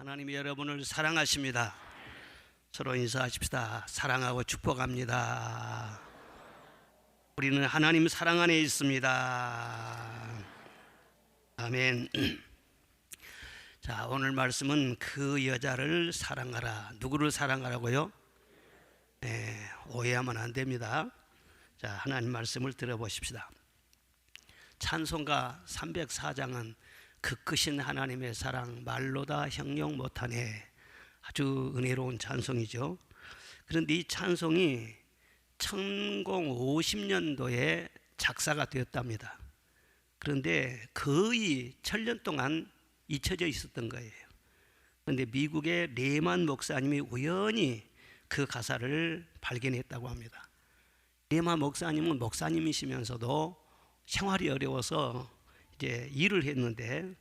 하나님이 여러분을 사랑하십니다. 서로 인사하십시다. 사랑하고 축복합니다. 우리는 하나님 사랑 안에 있습니다. 아멘. 자, 오늘 말씀은 그 여자를 사랑하라. 누구를 사랑하라고요? 네, 오해하면 안 됩니다. 자, 하나님 말씀을 들어보십시다. 찬송가 304장은 그 크신 하나님의 사랑 말로 다 형용 못하네. 아주 은혜로운 찬송이죠. 그런데 이 찬송이 1050년도에 작사가 되었답니다. 그런데 거의 1000년 동안 잊혀져 있었던 거예요. 그런데 미국의 레만 목사님이 우연히 그 가사를 발견했다고 합니다. 레만 목사님은 목사님이시면서도 생활이 어려워서 이제 일을 했는데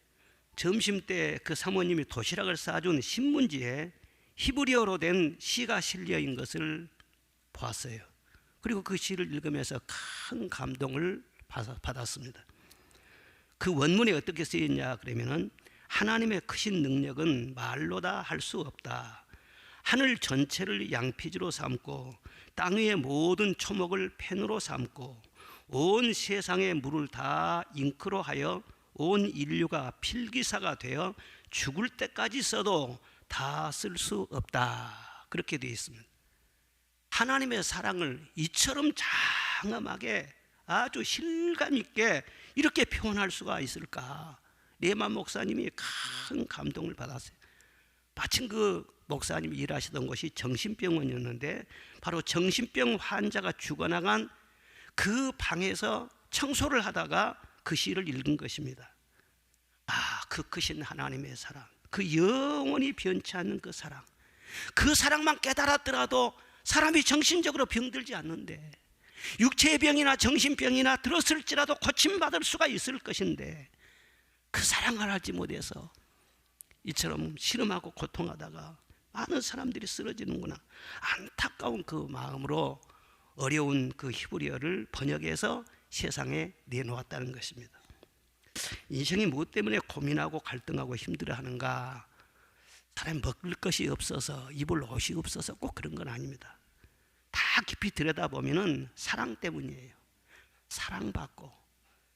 점심 때 그 사모님이 도시락을 싸준 신문지에 히브리어로 된 시가 실려 있는 것을 보았어요. 그리고 그 시를 읽으면서 큰 감동을 받았습니다. 그 원문에 어떻게 쓰였냐 그러면은 하나님의 크신 능력은 말로 다 할 수 없다. 하늘 전체를 양피지로 삼고 땅 위의 모든 초목을 펜으로 삼고 온 세상의 물을 다 잉크로 하여 온 인류가 필기사가 되어 죽을 때까지 써도 다 쓸 수 없다. 그렇게 되어 있습니다. 하나님의 사랑을 이처럼 장엄하게 아주 실감 있게 이렇게 표현할 수가 있을까? 레만 목사님이 큰 감동을 받았어요. 마침 그 목사님이 일하시던 곳이 정신병원이었는데 바로 정신병 환자가 죽어나간 그 방에서 청소를 하다가 그 시를 읽은 것입니다. 아, 그 크신 하나님의 사랑, 그 영원히 변치 않는 그 사랑, 그 사랑만 깨달았더라도 사람이 정신적으로 병들지 않는데, 육체의 병이나 정신병이나 들었을지라도 고침받을 수가 있을 것인데 그 사랑을 알지 못해서 이처럼 실험하고 고통하다가 많은 사람들이 쓰러지는구나. 안타까운 그 마음으로 어려운 그 히브리어를 번역해서 세상에 내놓았다는 것입니다. 인생이 무엇 때문에 고민하고 갈등하고 힘들어하는가? 사람이 먹을 것이 없어서, 입을 옷이 없어서 꼭 그런 건 아닙니다. 다 깊이 들여다보면 사랑 때문이에요. 사랑받고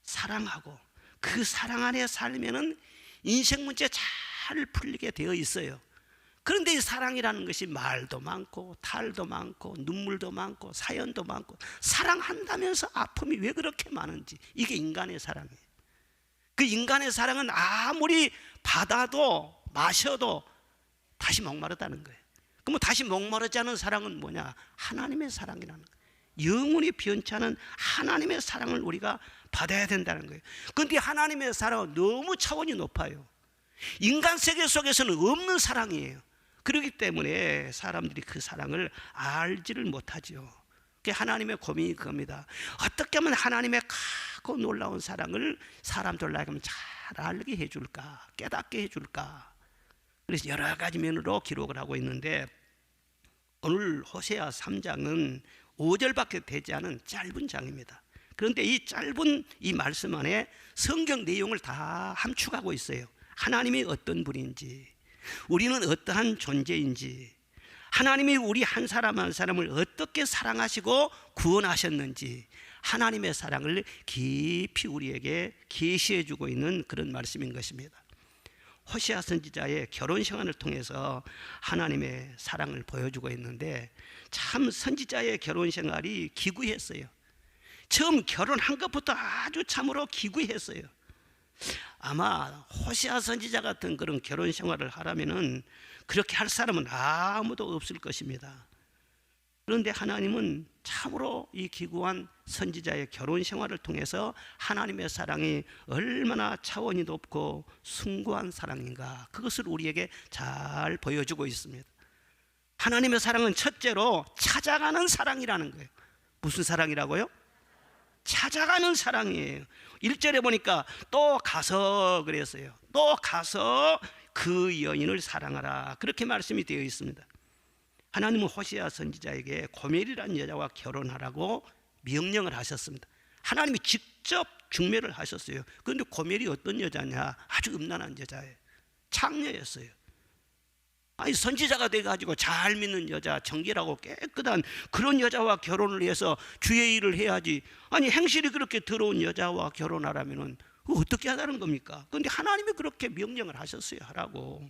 사랑하고 그 사랑 안에 살면 인생 문제 잘 풀리게 되어 있어요. 그런데 이 사랑이라는 것이 말도 많고 탈도 많고 눈물도 많고 사연도 많고 사랑한다면서 아픔이 왜 그렇게 많은지, 이게 인간의 사랑이에요. 그 인간의 사랑은 아무리 받아도 마셔도 다시 목마르다는 거예요. 그럼 다시 목마르지 않은 사랑은 뭐냐? 하나님의 사랑이라는 거예요. 영원히 변치 않은 하나님의 사랑을 우리가 받아야 된다는 거예요. 그런데 하나님의 사랑은 너무 차원이 높아요. 인간 세계 속에서는 없는 사랑이에요. 그렇기 때문에 사람들이 그 사랑을 알지를 못하죠. 그게 하나님의 고민이 그겁니다. 어떻게 하면 하나님의 크고 놀라운 사랑을 사람들에게 잘 알게 해줄까, 깨닫게 해줄까. 그래서 여러 가지 면으로 기록을 하고 있는데 오늘 호세아 3장은 5절밖에 되지 않은 짧은 장입니다. 그런데 이 짧은 이 말씀 안에 성경 내용을 다 함축하고 있어요. 하나님이 어떤 분인지, 우리는 어떠한 존재인지, 하나님이 우리 한 사람 한 사람을 어떻게 사랑하시고 구원하셨는지 하나님의 사랑을 깊이 우리에게 계시해 주고 있는 그런 말씀인 것입니다. 호시아 선지자의 결혼 생활을 통해서 하나님의 사랑을 보여주고 있는데 참 선지자의 결혼 생활이 기구했어요. 처음 결혼한 것부터 아주 참으로 기구했어요. 아마 호시아 선지자 같은 그런 결혼 생활을 하라면은 그렇게 할 사람은 아무도 없을 것입니다. 그런데 하나님은 참으로 이 기구한 선지자의 결혼 생활을 통해서 하나님의 사랑이 얼마나 차원이 높고 숭고한 사랑인가, 그것을 우리에게 잘 보여주고 있습니다. 하나님의 사랑은 첫째로 찾아가는 사랑이라는 거예요. 무슨 사랑이라고요? 찾아가는 사랑이에요. 1절에 보니까 또 가서 그랬어요. 또 가서 그 여인을 사랑하라, 그렇게 말씀이 되어 있습니다. 하나님은 호시아 선지자에게 고멜이라는 여자와 결혼하라고 명령을 하셨습니다. 하나님이 직접 중매를 하셨어요. 그런데 고멜이 어떤 여자냐? 아주 음란한 여자예요. 창녀였어요. 아니 선지자가 돼가지고 잘 믿는 여자, 정결하고 깨끗한 그런 여자와 결혼을 해서 주의 일을 해야지. 아니 행실이 그렇게 더러운 여자와 결혼하라면은 어떻게 하라는 겁니까? 그런데 하나님이 그렇게 명령을 하셨어요, 하라고.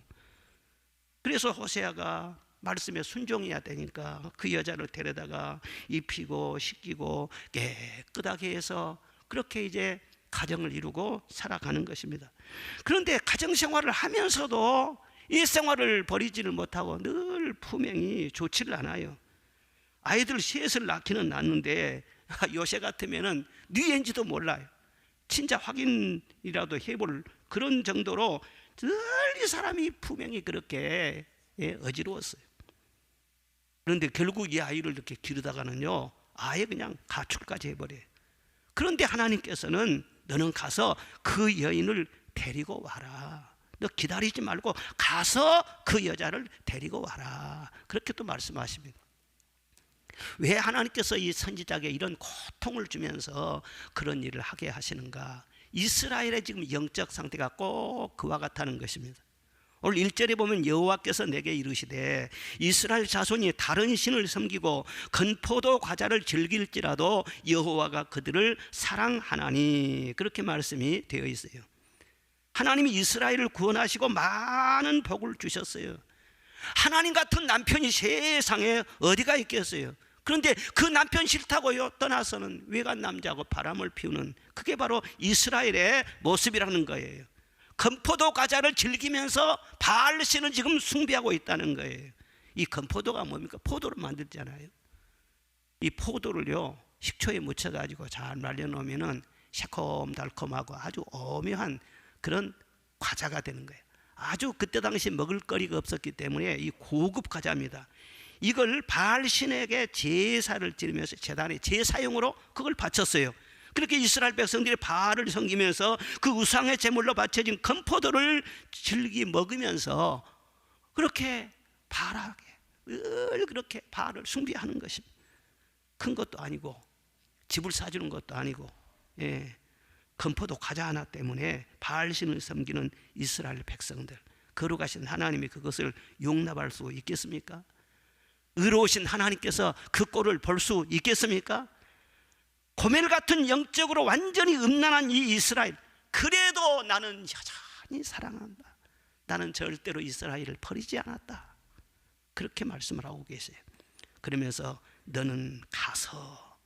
그래서 호세아가 말씀에 순종해야 되니까 그 여자를 데려다가 입히고 씻기고 깨끗하게 해서 그렇게 이제 가정을 이루고 살아가는 것입니다. 그런데 가정생활을 하면서도 이 생활을 버리지를 못하고 늘 품행이 좋지를 않아요. 아이들 셋을 낳기는 낳는데 요새 같으면은 뉘엔지도 몰라요. 진짜 확인이라도 해볼 그런 정도로 늘 이 사람이 품행이 그렇게 어지러웠어요. 그런데 결국 이 아이를 이렇게 기르다가는요, 아예 그냥 가출까지 해버려요. 그런데 하나님께서는 너는 가서 그 여인을 데리고 와라. 너 기다리지 말고 가서 그 여자를 데리고 와라. 그렇게 또 말씀하십니다. 왜 하나님께서 이 선지자에게 이런 고통을 주면서 그런 일을 하게 하시는가? 이스라엘의 지금 영적 상태가 꼭 그와 같다는 것입니다. 오늘 1절에 보면 여호와께서 내게 이르시되 이스라엘 자손이 다른 신을 섬기고 건포도 과자를 즐길지라도 여호와가 그들을 사랑하나니, 그렇게 말씀이 되어 있어요. 하나님이 이스라엘을 구원하시고 많은 복을 주셨어요. 하나님 같은 남편이 세상에 어디가 있겠어요? 그런데 그 남편 싫다고요 떠나서는 외간 남자하고 바람을 피우는, 그게 바로 이스라엘의 모습이라는 거예요. 건포도 과자를 즐기면서 바알신을 지금 숭배하고 있다는 거예요. 이 건포도가 뭡니까? 포도를 만들잖아요. 이 포도를요 식초에 묻혀가지고 잘 말려놓으면은 새콤달콤하고 아주 오묘한 그런 과자가 되는 거예요. 아주 그때 당시 먹을 거리가 없었기 때문에 이 고급 과자입니다. 이걸 바알신에게 제사를 지르면서 제단에 제사용으로 그걸 바쳤어요. 그렇게 이스라엘 백성들이 바알을 섬기면서 그 우상의 제물로 바쳐진 건포도를 즐기 먹으면서 그렇게 바알하게 늘 그렇게 바알을 숭배하는 것입니다. 큰 것도 아니고 집을 사주는 것도 아니고, 건포도 과자 하나 때문에 바알신을 섬기는 이스라엘 백성들, 거룩하신 하나님이 그것을 용납할 수 있겠습니까? 의로우신 하나님께서 그 꼴을 볼 수 있겠습니까? 고멜 같은 영적으로 완전히 음란한 이 이스라엘, 그래도 나는 여전히 사랑한다. 나는 절대로 이스라엘을 버리지 않았다. 그렇게 말씀을 하고 계세요. 그러면서 너는 가서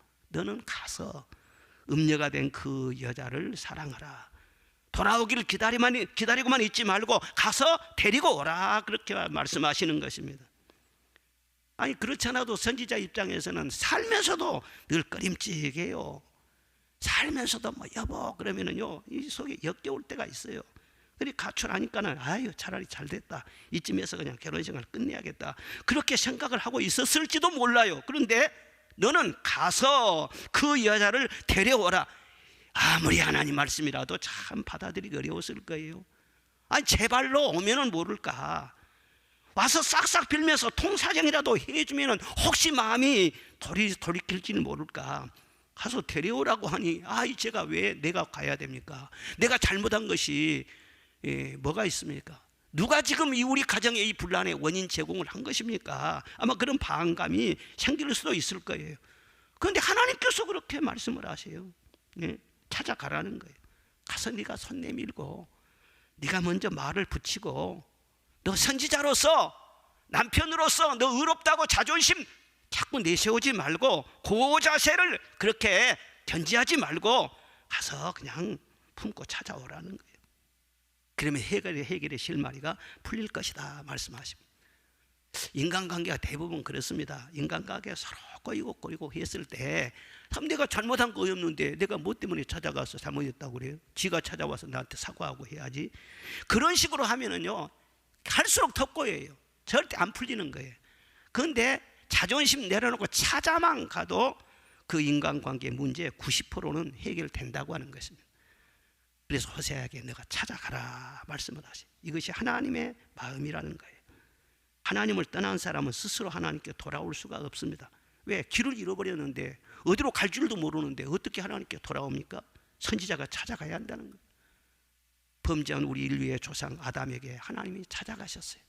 음녀가 된 그 여자를 사랑하라. 돌아오기를 기다리고만 있지 말고 가서 데리고 오라. 그렇게 말씀하시는 것입니다. 아니 그렇지 않아도 선지자 입장에서는 살면서도 늘 꺼림칙해요. 살면서도 뭐 여보 그러면은요 이 속에 역겨울 때가 있어요. 그리 가출하니까는 아유 차라리 잘 됐다, 이쯤에서 그냥 결혼생활 끝내야겠다, 그렇게 생각을 하고 있었을지도 몰라요. 그런데 너는 가서 그 여자를 데려오라. 아무리 하나님 말씀이라도 참 받아들이기 어려웠을 거예요. 아니 제발로 오면은 모를까, 와서 싹싹 빌면서 통사정이라도 해주면은 혹시 마음이 돌이킬지는 모를까. 가서 데려오라고 하니 제가 왜 내가 가야 됩니까? 내가 잘못한 것이 뭐가 있습니까? 누가 지금 우리 가정의 이 분란의 원인 제공을 한 것입니까? 아마 그런 반감이 생길 수도 있을 거예요. 그런데 하나님께서 그렇게 말씀을 하세요. 찾아가라는 거예요. 가서 네가 손 내밀고 네가 먼저 말을 붙이고, 너 선지자로서 남편으로서 너 의롭다고 자존심 자꾸 내세우지 말고 그 자세를 그렇게 견지하지 말고 가서 그냥 품고 찾아오라는 거예요. 그러면 해결의 실마리가 풀릴 것이다 말씀하십니다. 인간관계가 대부분 그렇습니다. 인간관계가 서로 꼬이고 했을 때 참 내가 잘못한 거 없는데 내가 뭐 때문에 찾아가서 잘못했다고 그래요? 지가 찾아와서 나한테 사과하고 해야지. 그런 식으로 하면은요 갈수록 더 꼬여요. 절대 안 풀리는 거예요. 그런데 자존심 내려놓고 찾아만 가도 그 인간관계 문제의 90%는 해결된다고 하는 것입니다. 그래서 호세아에게 너가 찾아가라 말씀을 하세요. 이것이 하나님의 마음이라는 거예요. 하나님을 떠난 사람은 스스로 하나님께 돌아올 수가 없습니다. 왜? 길을 잃어버렸는데 어디로 갈 줄도 모르는데 어떻게 하나님께 돌아옵니까? 선지자가 찾아가야 한다는 거예요. 범죄한 우리 인류의 조상 아담에게 하나님이 찾아가셨어요.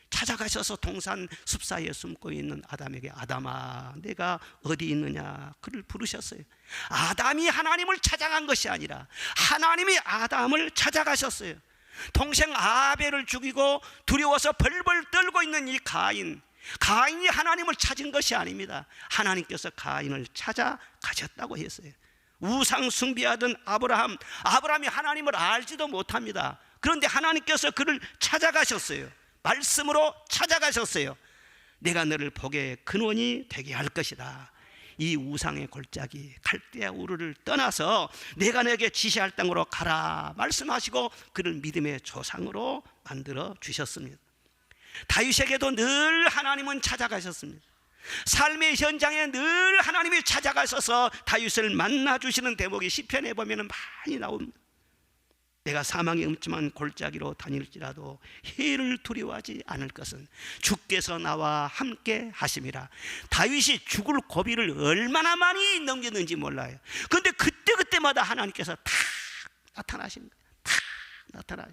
찾아가셔서 동산 숲 사이에 숨고 있는 아담에게 아담아 내가 어디 있느냐 그를 부르셨어요. 아담이 하나님을 찾아간 것이 아니라 하나님이 아담을 찾아가셨어요. 동생 아벨을 죽이고 두려워서 벌벌 떨고 있는 이 가인이 하나님을 찾은 것이 아닙니다. 하나님께서 가인을 찾아가셨다고 했어요. 우상 숭배하던 아브라함이 하나님을 알지도 못합니다. 그런데 하나님께서 그를 찾아가셨어요. 말씀으로 찾아가셨어요. 내가 너를 복의 근원이 되게 할 것이다. 이 우상의 골짜기 갈대아 우르를 떠나서 내가 너에게 지시할 땅으로 가라 말씀하시고 그를 믿음의 조상으로 만들어 주셨습니다. 다윗에게도 늘 하나님은 찾아가셨습니다. 삶의 현장에 늘 하나님이 찾아가셔서 다윗을 만나주시는 대목이 시편에 보면 많이 나옵니다. 내가 사망의 음침한 골짜기로 다닐지라도 해를 두려워하지 않을 것은 주께서 나와 함께 하심이라. 다윗이 죽을 고비를 얼마나 많이 넘겼는지 몰라요. 그런데 그때마다 하나님께서 다 나타나십니다. 다 나타나요.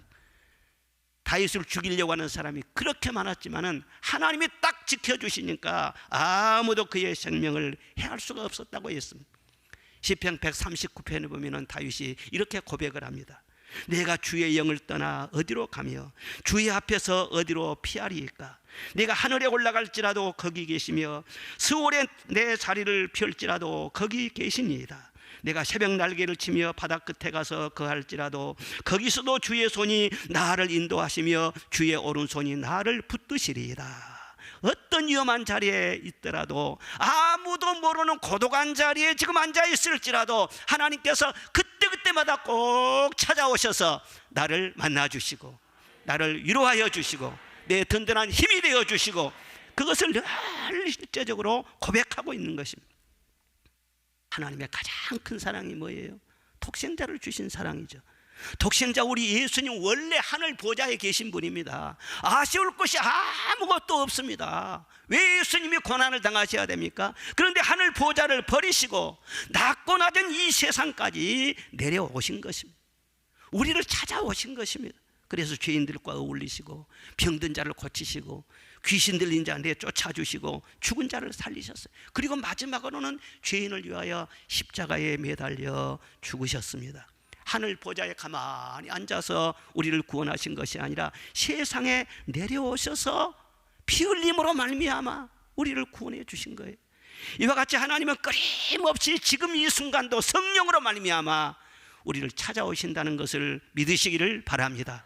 다윗을 죽이려고 하는 사람이 그렇게 많았지만은 하나님이 딱 지켜주시니까 아무도 그의 생명을 해할 수가 없었다고 했습니다. 시편 139편에 보면은 다윗이 이렇게 고백을 합니다. 내가 주의 영을 떠나 어디로 가며 주의 앞에서 어디로 피하리이까. 내가 하늘에 올라갈지라도 거기 계시며 스올에 내 자리를 펼지라도 거기 계시니이다. 내가 새벽 날개를 치며 바다 끝에 가서 거할지라도 거기서도 주의 손이 나를 인도하시며 주의 오른손이 나를 붙드시리이다. 어떤 위험한 자리에 있더라도 아무도 모르는 고독한 자리에 지금 앉아 있을지라도 하나님께서 그때마다 꼭 찾아오셔서 나를 만나주시고 나를 위로하여 주시고 내 든든한 힘이 되어 주시고 그것을 늘 실제적으로 고백하고 있는 것입니다. 하나님의 가장 큰 사랑이 뭐예요? 독생자를 주신 사랑이죠. 독생자 우리 예수님 원래 하늘 보좌에 계신 분입니다. 아쉬울 것이 아무것도 없습니다. 왜 예수님이 고난을 당하셔야 됩니까? 그런데 하늘 보좌를 버리시고 낮고 낮은 이 세상까지 내려오신 것입니다. 우리를 찾아오신 것입니다. 그래서 죄인들과 어울리시고 병든 자를 고치시고 귀신 들린 자 내쫓아주시고 죽은 자를 살리셨어요. 그리고 마지막으로는 죄인을 위하여 십자가에 매달려 죽으셨습니다. 하늘 보좌에 가만히 앉아서 우리를 구원하신 것이 아니라 세상에 내려오셔서 피 흘림으로 말미암아 우리를 구원해 주신 거예요. 이와 같이 하나님은 끊임없이 지금 이 순간도 성령으로 말미암아 우리를 찾아오신다는 것을 믿으시기를 바랍니다.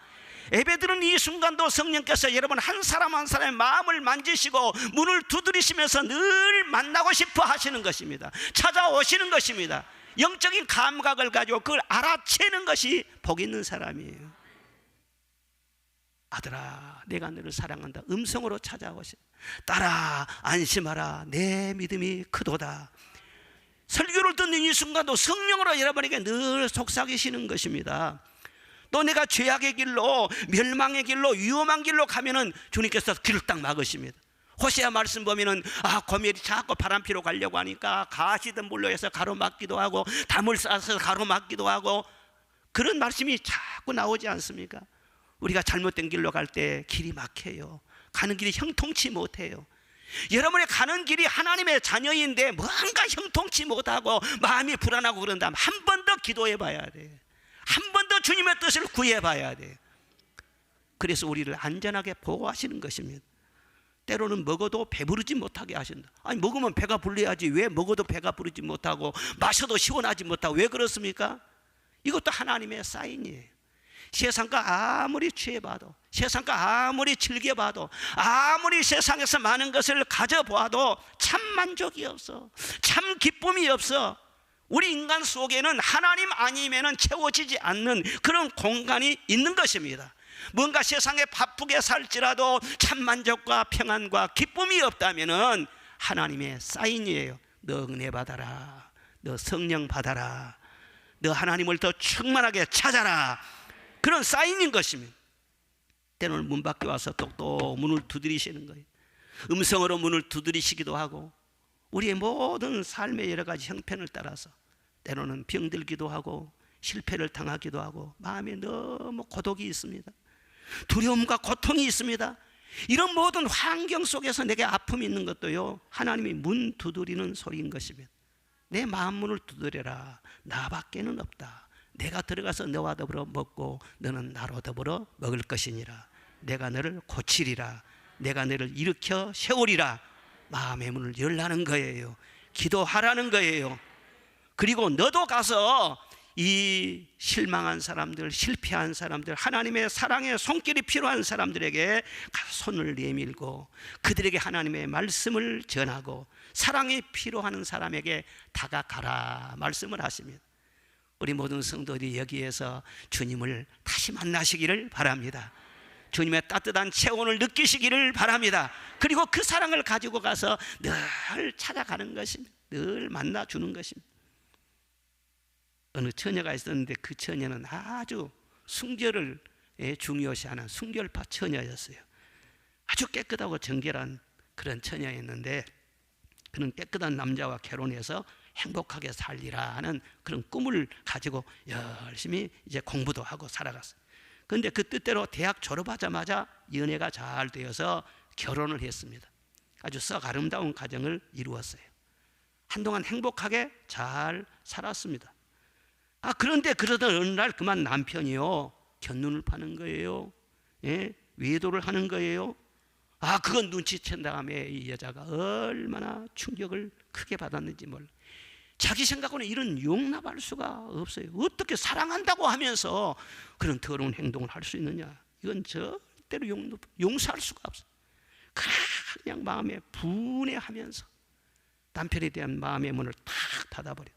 예배드리는 이 순간도 성령께서 여러분 한 사람 한 사람의 마음을 만지시고 문을 두드리시면서 늘 만나고 싶어 하시는 것입니다. 찾아오시는 것입니다. 영적인 감각을 가지고 그걸 알아채는 것이 복 있는 사람이에요. 아들아 내가 너를 사랑한다. 음성으로 찾아오시. 딸아 안심하라. 내 믿음이 크도다. 설교를 듣는 이 순간도 성령으로 여러분에게 늘 속삭이시는 것입니다. 또 내가 죄악의 길로 멸망의 길로 위험한 길로 가면은 주님께서 길을 딱 막으십니다. 호세아 말씀 보면은 고멜이 자꾸 바람피로 가려고 하니까 가시든 물로 해서 가로막기도 하고 담을 쌓아서 가로막기도 하고 그런 말씀이 자꾸 나오지 않습니까? 우리가 잘못된 길로 갈 때 길이 막혀요. 가는 길이 형통치 못해요. 여러분의 가는 길이 하나님의 자녀인데 뭔가 형통치 못하고 마음이 불안하고 그런다면 한 번 더 기도해 봐야 돼요. 한 번 더 주님의 뜻을 구해 봐야 돼요. 그래서 우리를 안전하게 보호하시는 것입니다. 때로는 먹어도 배부르지 못하게 하신다. 아니 먹으면 배가 불러야지 왜 먹어도 배가 부르지 못하고 마셔도 시원하지 못하고 왜 그렇습니까? 이것도 하나님의 사인이에요. 세상과 아무리 취해봐도 세상과 아무리 즐겨봐도 아무리 세상에서 많은 것을 가져보아도 참 만족이 없어. 참 기쁨이 없어. 우리 인간 속에는 하나님 아니면은 채워지지 않는 그런 공간이 있는 것입니다. 뭔가 세상에 바쁘게 살지라도 참 만족과 평안과 기쁨이 없다면은 하나님의 사인이에요. 너 은혜 받아라. 너 성령 받아라. 너 하나님을 더 충만하게 찾아라. 그런 사인인 것입니다. 때로는 문 밖에 와서 똑똑 문을 두드리시는 거예요. 음성으로 문을 두드리시기도 하고 우리의 모든 삶의 여러 가지 형편을 따라서 때로는 병들기도 하고 실패를 당하기도 하고 마음에 너무 고독이 있습니다. 두려움과 고통이 있습니다. 이런 모든 환경 속에서 내게 아픔이 있는 것도요, 하나님이 문 두드리는 소리인 것입니다. 내 마음 문을 두드려라. 나밖에는 없다. 내가 들어가서 너와 더불어 먹고 너는 나로 더불어 먹을 것이니라. 내가 너를 고치리라. 내가 너를 일으켜 세우리라. 마음의 문을 열라는 거예요. 기도하라는 거예요. 그리고 너도 가서 이 실망한 사람들, 실패한 사람들, 하나님의 사랑의 손길이 필요한 사람들에게 손을 내밀고 그들에게 하나님의 말씀을 전하고 사랑이 필요한 사람에게 다가가라 말씀을 하십니다. 우리 모든 성도들이 여기에서 주님을 다시 만나시기를 바랍니다. 주님의 따뜻한 체온을 느끼시기를 바랍니다. 그리고 그 사랑을 가지고 가서 늘 찾아가는 것입니다. 늘 만나주는 것입니다. 어느 처녀가 있었는데 그 처녀는 아주 순결을 중요시하는 순결파 처녀였어요. 아주 깨끗하고 정결한 그런 처녀였는데 그는 깨끗한 남자와 결혼해서 행복하게 살리라 하는 그런 꿈을 가지고 열심히 이제 공부도 하고 살아갔어요. 그런데 그 뜻대로 대학 졸업하자마자 연애가 잘 되어서 결혼을 했습니다. 아주 썩 아름다운 가정을 이루었어요. 한동안 행복하게 잘 살았습니다. 그런데 그러던 어느 날 그만 남편이요 견눈을 파는 거예요. 외도를 하는 거예요. 그건 눈치챈 다음에 이 여자가 얼마나 충격을 크게 받았는지 몰라. 자기 생각으로는 이런 용납할 수가 없어요. 어떻게 사랑한다고 하면서 그런 더러운 행동을 할 수 있느냐. 이건 절대로 용서할 수가 없어요. 그냥 마음에 분해하면서 남편에 대한 마음의 문을 탁 닫아버려요.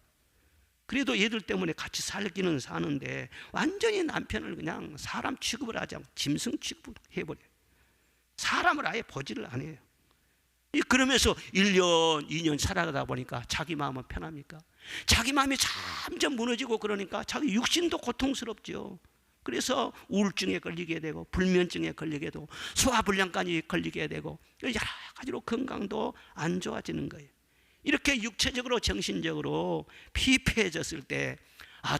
그래도 얘들 때문에 같이 살기는 사는데 완전히 남편을 그냥 사람 취급을 하지 않고 짐승 취급을 해버려요. 사람을 아예 보지를 않아요. 그러면서 1년, 2년 살아가다 보니까 자기 마음은 편합니까? 자기 마음이 점점 무너지고 그러니까 자기 육신도 고통스럽죠. 그래서 우울증에 걸리게 되고 불면증에 걸리게 되고 소화불량까지 걸리게 되고 여러 가지로 건강도 안 좋아지는 거예요. 이렇게 육체적으로 정신적으로 피폐해졌을 때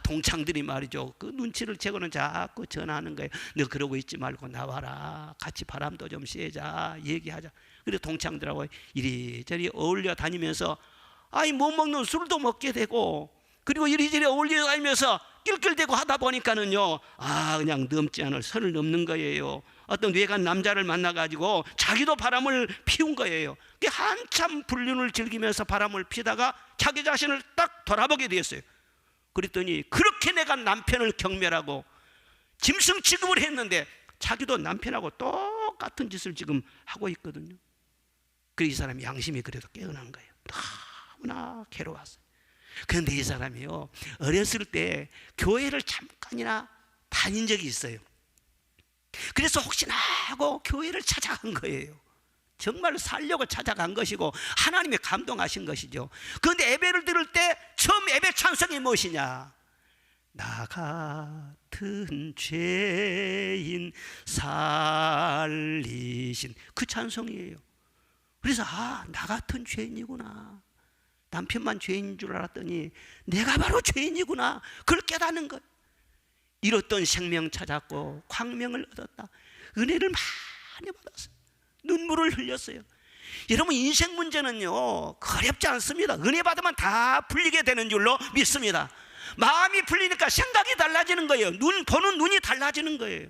동창들이 말이죠. 그 눈치를 채고는 자꾸 전화하는 거예요. 너 그러고 있지 말고 나와라. 같이 바람도 좀 쐬자. 얘기하자. 그리고 동창들하고 이리저리 어울려 다니면서 못 먹는 술도 먹게 되고 그리고 이리저리 어울려 다니면서 낄낄대고 하다 보니까는요 그냥 넘지 않을 선을 넘는 거예요. 어떤 외간 남자를 만나가지고 자기도 바람을 피운 거예요. 한참 불륜을 즐기면서 바람을 피다가 자기 자신을 딱 돌아보게 되었어요. 그랬더니 그렇게 내가 남편을 경멸하고 짐승 취급을 했는데 자기도 남편하고 똑같은 짓을 지금 하고 있거든요. 그래서 이 사람이 양심이 그래도 깨어난 거예요. 너무나 괴로웠어요. 그런데 이 사람이요 어렸을 때 교회를 잠깐이나 다닌 적이 있어요. 그래서 혹시나 하고 교회를 찾아간 거예요. 정말 살려고 찾아간 것이고 하나님이 감동하신 것이죠. 그런데 예배를 들을 때 처음 예배 찬송이 무엇이냐? 나 같은 죄인 살리신 그 찬송이에요. 그래서 나 같은 죄인이구나. 남편만 죄인인 줄 알았더니 내가 바로 죄인이구나. 그걸 깨닫는 거예요. 잃었던 생명 찾았고 광명을 얻었다. 은혜를 많이 받았어요. 눈물을 흘렸어요. 여러분 인생 문제는요 어렵지 않습니다. 은혜 받으면 다 풀리게 되는 줄로 믿습니다. 마음이 풀리니까 생각이 달라지는 거예요. 보는 눈이 달라지는 거예요.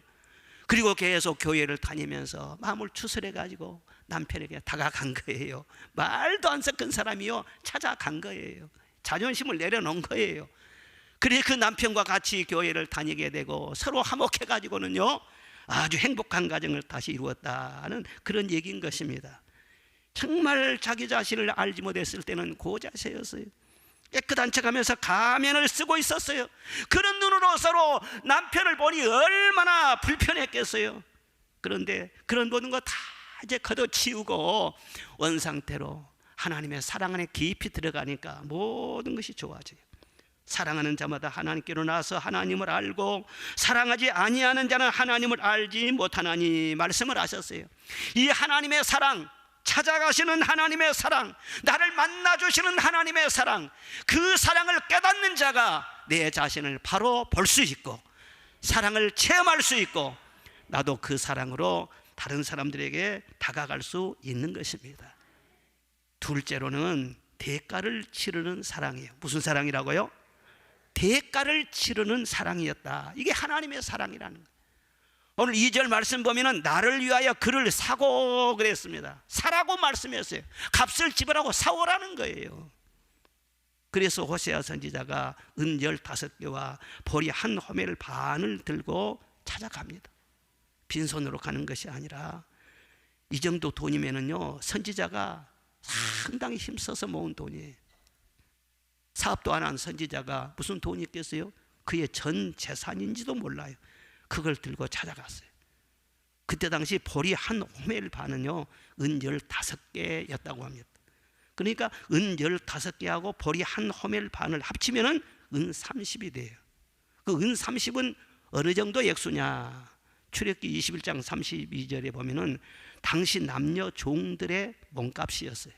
그리고 계속 교회를 다니면서 마음을 추스려 가지고 남편에게 다가간 거예요. 말도 안 섞은 사람이요 찾아간 거예요. 자존심을 내려놓은 거예요. 그래 그 남편과 같이 교회를 다니게 되고 서로 화목해 가지고는요 아주 행복한 가정을 다시 이루었다는 그런 얘기인 것입니다. 정말 자기 자신을 알지 못했을 때는 고자세였어요. 깨끗한 척하면서 가면을 쓰고 있었어요. 그런 눈으로 서로 남편을 보니 얼마나 불편했겠어요. 그런데 그런 모든 거 다 이제 걷어치우고 원상태로 하나님의 사랑 안에 깊이 들어가니까 모든 것이 좋아져요. 사랑하는 자마다 하나님께로 나서 하나님을 알고 사랑하지 아니하는 자는 하나님을 알지 못하나니 말씀을 하셨어요. 이 하나님의 사랑, 찾아가시는 하나님의 사랑, 나를 만나주시는 하나님의 사랑, 그 사랑을 깨닫는 자가 내 자신을 바로 볼 수 있고 사랑을 체험할 수 있고 나도 그 사랑으로 다른 사람들에게 다가갈 수 있는 것입니다. 둘째로는 대가를 치르는 사랑이에요. 무슨 사랑이라고요? 대가를 치르는 사랑이었다. 이게 하나님의 사랑이라는 거예요. 오늘 2절 말씀 보면은 나를 위하여 그를 사고 그랬습니다. 사라고 말씀했어요. 값을 지불하고 사오라는 거예요. 그래서 호세아 선지자가 은 15개와 보리 한 호멜 반을 들고 찾아갑니다. 빈손으로 가는 것이 아니라 이 정도 돈이면은요, 선지자가 상당히 힘써서 모은 돈이에요. 사업도 안 한 선지자가 무슨 돈이 있겠어요? 그의 전 재산인지도 몰라요. 그걸 들고 찾아갔어요. 그때 당시 보리 한 호멜 반은요, 은 15개였다고 합니다. 그러니까 은 15개하고 보리 한 호멜 반을 합치면은 은 30이 돼요. 그 은 30은 어느 정도 액수냐? 출애굽기 21장 32절에 보면은 당시 남녀 종들의 몸값이었어요.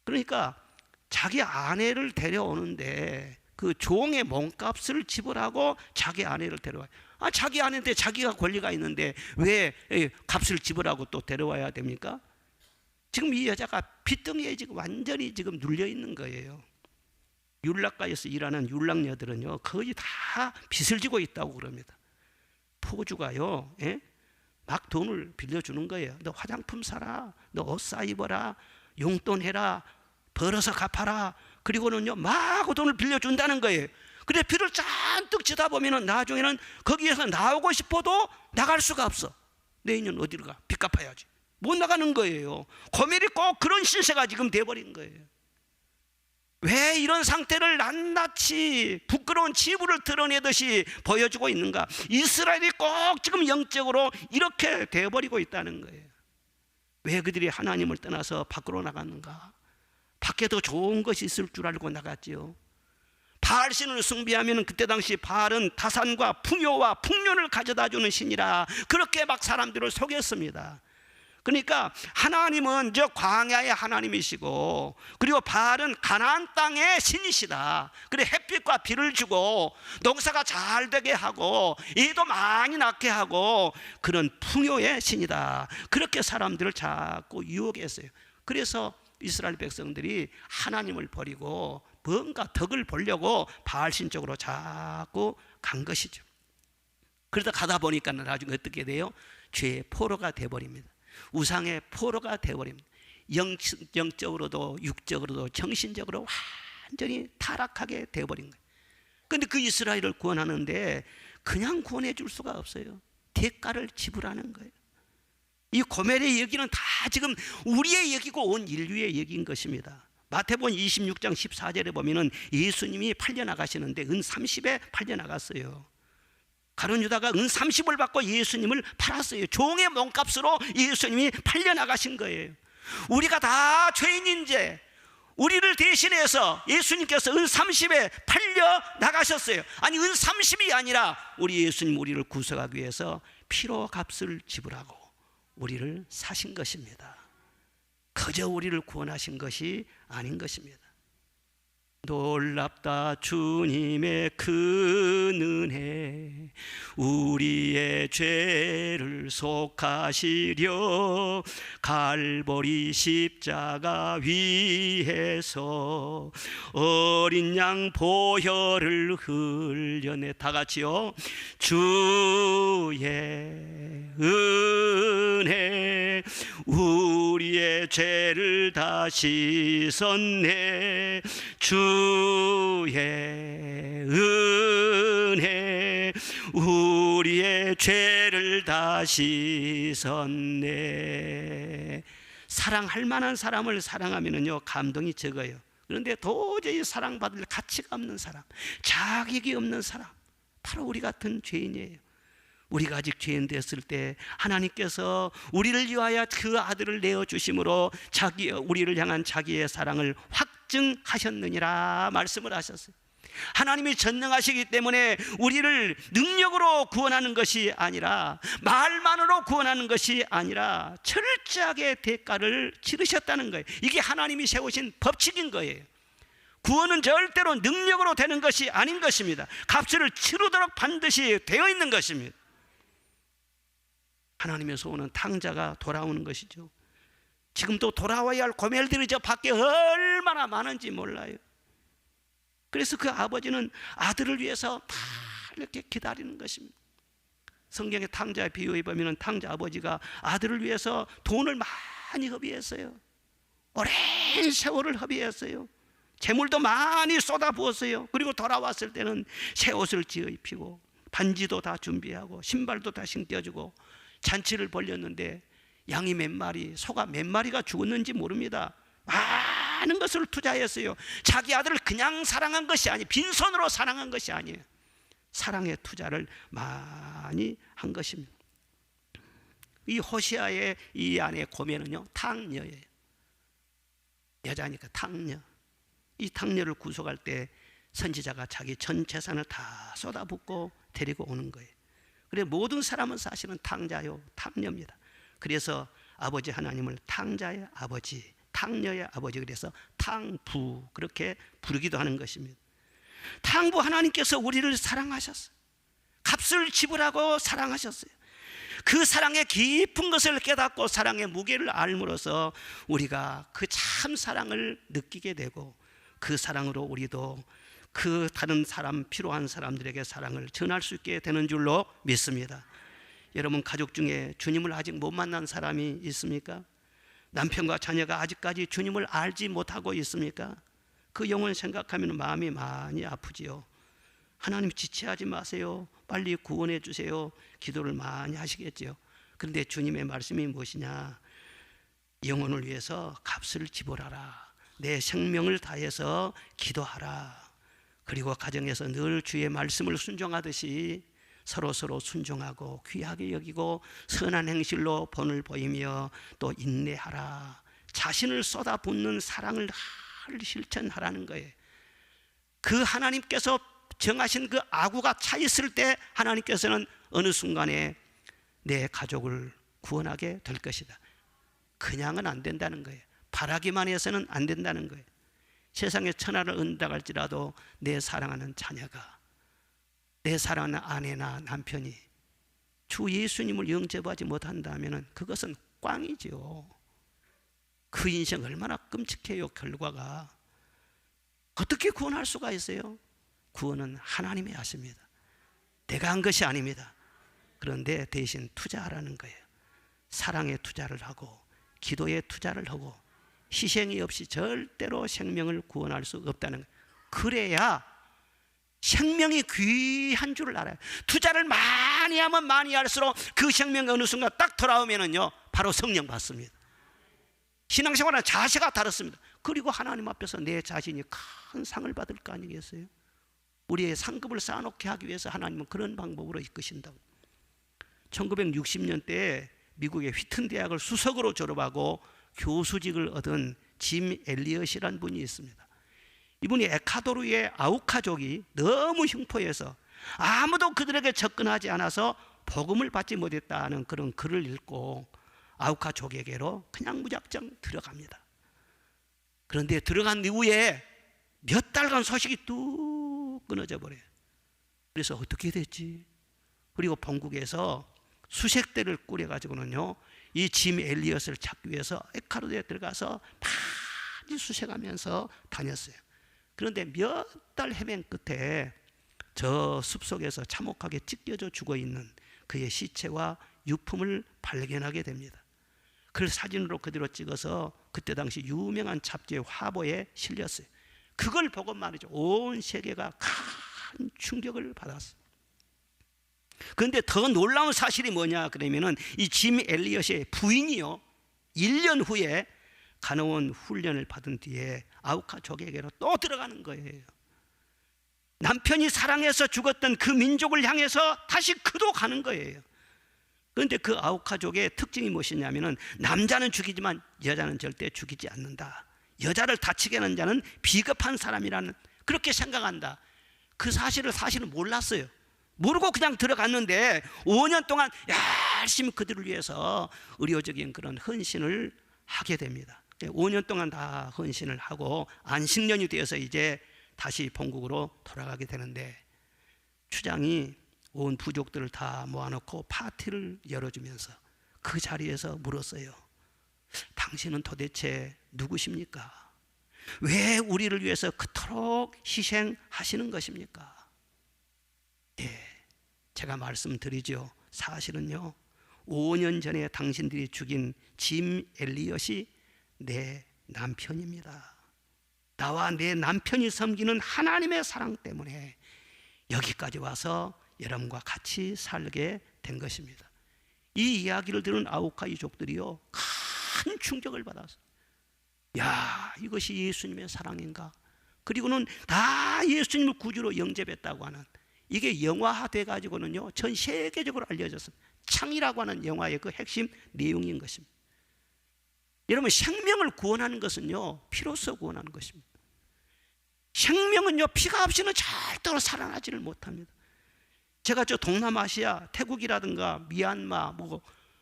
그러니까 자기 아내를 데려오는데 그 종의 몸값을 지불하고 자기 아내를 데려와요. 자기 아내인데 자기가 권리가 있는데 왜 값을 지불하고 또 데려와야 됩니까? 지금 이 여자가 빚덩이에 지금 완전히 지금 눌려 있는 거예요. 율락가에서 일하는 율락녀들은요, 거의 다 빚을 지고 있다고 그럽니다. 포주가요, 막 돈을 빌려주는 거예요. 너 화장품 사라, 너 옷 사 입어라, 용돈 해라, 벌어서 갚아라. 그리고는요, 막 돈을 빌려준다는 거예요. 근데 빚을 잔뜩 지다 보면은 나중에는 거기에서 나오고 싶어도 나갈 수가 없어. 내 인연 어디로 가? 빚 갚아야지. 못 나가는 거예요. 고멜이 꼭 그런 신세가 지금 돼버린 거예요. 왜 이런 상태를 낱낱이 부끄러운 치부를 드러내듯이 보여주고 있는가? 이스라엘이 꼭 지금 영적으로 이렇게 돼버리고 있다는 거예요. 왜 그들이 하나님을 떠나서 밖으로 나갔는가? 밖에 더 좋은 것이 있을 줄 알고 나갔지요. 바알신을 숭배하면 그때 당시 바알은 타산과 풍요와 풍년을 가져다 주는 신이라 그렇게 막 사람들을 속였습니다. 그러니까 하나님은 저 광야의 하나님이시고, 그리고 바알은 가나안 땅의 신이시다. 그래 햇빛과 비를 주고 농사가 잘 되게 하고 이도 많이 낳게 하고 그런 풍요의 신이다. 그렇게 사람들을 자꾸 유혹했어요. 그래서 이스라엘 백성들이 하나님을 버리고 뭔가 덕을 보려고 바알신 쪽으로 자꾸 간 것이죠. 그러다 가다 보니까 나중에 어떻게 돼요? 죄의 포로가 돼버립니다. 우상의 포로가 되어버립니다. 영적으로도 육적으로도 정신적으로 완전히 타락하게 되어버린 거예요. 그런데 그 이스라엘을 구원하는데 그냥 구원해 줄 수가 없어요. 대가를 지불하는 거예요. 이 고멜의 얘기는 다 지금 우리의 얘기고 온 인류의 얘기인 것입니다. 마태복음 26장 14절에 보면은 예수님이 팔려나가시는데 은 30에 팔려나갔어요. 가룟 유다가 은 30을 받고 예수님을 팔았어요. 종의 몸값으로 예수님이 팔려나가신 거예요. 우리가 다 죄인인데 우리를 대신해서 예수님께서 은 30에 팔려나가셨어요. 아니 은 30이 아니라 우리 예수님 우리를 구속하기 위해서 피로 값을 지불하고 우리를 사신 것입니다. 그저 우리를 구원하신 것이 아닌 것입니다. 놀랍다 주님의 그 은혜, 우리의 죄를 속하시려 갈보리 십자가 위에서 어린 양 보혈을 흘려내. 다 같이요. 주의 은혜 우리의 죄를 다 씻었네. 주의 은혜 우리의 죄를 다 씻었네. 사랑할 만한 사람을 사랑하면요 감동이 적어요. 그런데 도저히 사랑받을 가치가 없는 사람, 자격이 없는 사람, 바로 우리 같은 죄인이에요. 우리가 아직 죄인 됐을 때 하나님께서 우리를 위하여 그 아들을 내어주심으로 우리를 향한 자기의 사랑을 확증하셨느니라 말씀을 하셨어요. 하나님이 전능하시기 때문에 우리를 능력으로 구원하는 것이 아니라, 말만으로 구원하는 것이 아니라 철저하게 대가를 치르셨다는 거예요. 이게 하나님이 세우신 법칙인 거예요. 구원은 절대로 능력으로 되는 것이 아닌 것입니다. 값을 치르도록 반드시 되어 있는 것입니다. 하나님의 소원은 탕자가 돌아오는 것이죠. 지금도 돌아와야 할 고멜들이 저 밖에 얼마나 많은지 몰라요. 그래서 그 아버지는 아들을 위해서 다 이렇게 기다리는 것입니다. 성경의 탕자의 비유에 보면 탕자 아버지가 아들을 위해서 돈을 많이 허비했어요. 오랜 세월을 허비했어요. 재물도 많이 쏟아부었어요. 그리고 돌아왔을 때는 새 옷을 지어 입히고 반지도 다 준비하고 신발도 다 신겨주고 잔치를 벌였는데 양이 몇 마리, 소가 몇 마리가 죽었는지 모릅니다. 많은 것을 투자했어요. 자기 아들을 그냥 사랑한 것이 아니에요. 빈손으로 사랑한 것이 아니에요. 사랑의 투자를 많이 한 것입니다. 이 호시아의 이 아내 고멜은요, 탕녀예요. 여자니까 탕녀. 이 탕녀를 구속할 때 선지자가 자기 전 재산을 다 쏟아붓고 데리고 오는 거예요. 그래 모든 사람은 사실은 탕자요, 탕녀입니다. 그래서 아버지 하나님을 탕자의 아버지, 탕녀의 아버지, 그래서 탕부 그렇게 부르기도 하는 것입니다. 탕부 하나님께서 우리를 사랑하셨어요. 값을 지불하고 사랑하셨어요. 그 사랑의 깊은 것을 깨닫고 사랑의 무게를 알므로써 우리가 그 참 사랑을 느끼게 되고 그 사랑으로 우리도 그 다른 사람, 필요한 사람들에게 사랑을 전할 수 있게 되는 줄로 믿습니다. 여러분 가족 중에 주님을 아직 못 만난 사람이 있습니까? 남편과 자녀가 아직까지 주님을 알지 못하고 있습니까? 그 영혼 생각하면 마음이 많이 아프지요. 하나님 지체하지 마세요. 빨리 구원해 주세요. 기도를 많이 하시겠지요. 그런데 주님의 말씀이 무엇이냐? 영혼을 위해서 값을 지불하라. 내 생명을 다해서 기도하라. 그리고 가정에서 늘 주의 말씀을 순종하듯이 서로 순종하고 귀하게 여기고 선한 행실로 본을 보이며 또 인내하라. 자신을 쏟아붓는 사랑을 실천하라는 거예요. 그 하나님께서 정하신 그 아구가 차 있을 때 하나님께서는 어느 순간에 내 가족을 구원하게 될 것이다. 그냥은 안 된다는 거예요. 바라기만 해서는 안 된다는 거예요. 세상에 천하를 얻는다 할지라도 내 사랑하는 자녀가, 내 사랑하는 아내나 남편이 주 예수님을 영접하지 못한다면 그것은 꽝이죠. 그 인생 얼마나 끔찍해요. 결과가 어떻게 구원할 수가 있어요? 구원은 하나님이 하십니다. 내가 한 것이 아닙니다. 그런데 대신 투자하라는 거예요. 사랑에 투자를 하고 기도에 투자를 하고 희생이 없이 절대로 생명을 구원할 수 없다는 거예요. 그래야 생명이 귀한 줄을 알아요. 투자를 많이 하면 많이 할수록 그 생명이 어느 순간 딱 돌아오면은요 바로 성령 받습니다. 신앙생활은 자세가 다릅니다. 그리고 하나님 앞에서 내 자신이 큰 상을 받을 거 아니겠어요? 우리의 상급을 쌓아놓게 하기 위해서 하나님은 그런 방법으로 이끄신다고. 1960년대에 미국의 휘튼 대학을 수석으로 졸업하고 교수직을 얻은 짐 엘리엇이라는 분이 있습니다. 이분이 에콰도르의 아우카족이 너무 흉포해서 아무도 그들에게 접근하지 않아서 복음을 받지 못했다는 그런 글을 읽고 아우카족에게로 그냥 무작정 들어갑니다. 그런데 들어간 이후에 몇 달간 소식이 뚝 끊어져 버려요. 그래서 어떻게 됐지? 그리고 본국에서 수색대를 꾸려가지고는요 이 짐 엘리엇을 찾기 위해서 에콰도르에 들어가서 많이 수색하면서 다녔어요. 그런데 몇 달 헤맨 끝에 저 숲속에서 참혹하게 찢겨져 죽어있는 그의 시체와 유품을 발견하게 됩니다. 그걸 사진으로 그대로 찍어서 그때 당시 유명한 잡지의 화보에 실렸어요. 그걸 보고 말이죠 온 세계가 큰 충격을 받았어요. 그런데 더 놀라운 사실이 뭐냐 그러면은 이 짐 엘리엇의 부인이요 1년 후에 간호원 훈련을 받은 뒤에 아우카족에게로 또 들어가는 거예요. 남편이 사랑해서 죽었던 그 민족을 향해서 다시 그도 가는 거예요. 그런데 그 아우카족의 특징이 무엇이냐면은 남자는 죽이지만 여자는 절대 죽이지 않는다. 여자를 다치게 하는 자는 비겁한 사람이라는 그렇게 생각한다. 그 사실을 사실은 몰랐어요. 모르고 그냥 들어갔는데 5년 동안 열심히 그들을 위해서 의료적인 그런 헌신을 하게 됩니다. 5년 동안 다 헌신을 하고 안식년이 되어서 이제 다시 본국으로 돌아가게 되는데 추장이 온 부족들을 다 모아놓고 파티를 열어주면서 그 자리에서 물었어요. 당신은 도대체 누구십니까? 왜 우리를 위해서 그토록 희생하시는 것입니까? 네, 제가 말씀드리죠. 사실은요, 5년 전에 당신들이 죽인 짐 엘리엇이 내 남편입니다. 나와 내 남편이 섬기는 하나님의 사랑 때문에 여기까지 와서 여러분과 같이 살게 된 것입니다. 이 이야기를 들은 아우카이족들이요, 큰 충격을 받았어요. 야, 이것이 예수님의 사랑인가? 그리고는 다 예수님을 구주로 영접했다고 하는, 이게 영화화돼 가지고는요 전 세계적으로 알려졌습니다. 창이라고 하는 영화의 그 핵심 내용인 것입니다. 여러분, 생명을 구원하는 것은요 피로써 구원하는 것입니다. 생명은요 피가 없이는 절대로 살아나지를 못합니다. 제가 저 동남아시아 태국이라든가 미얀마,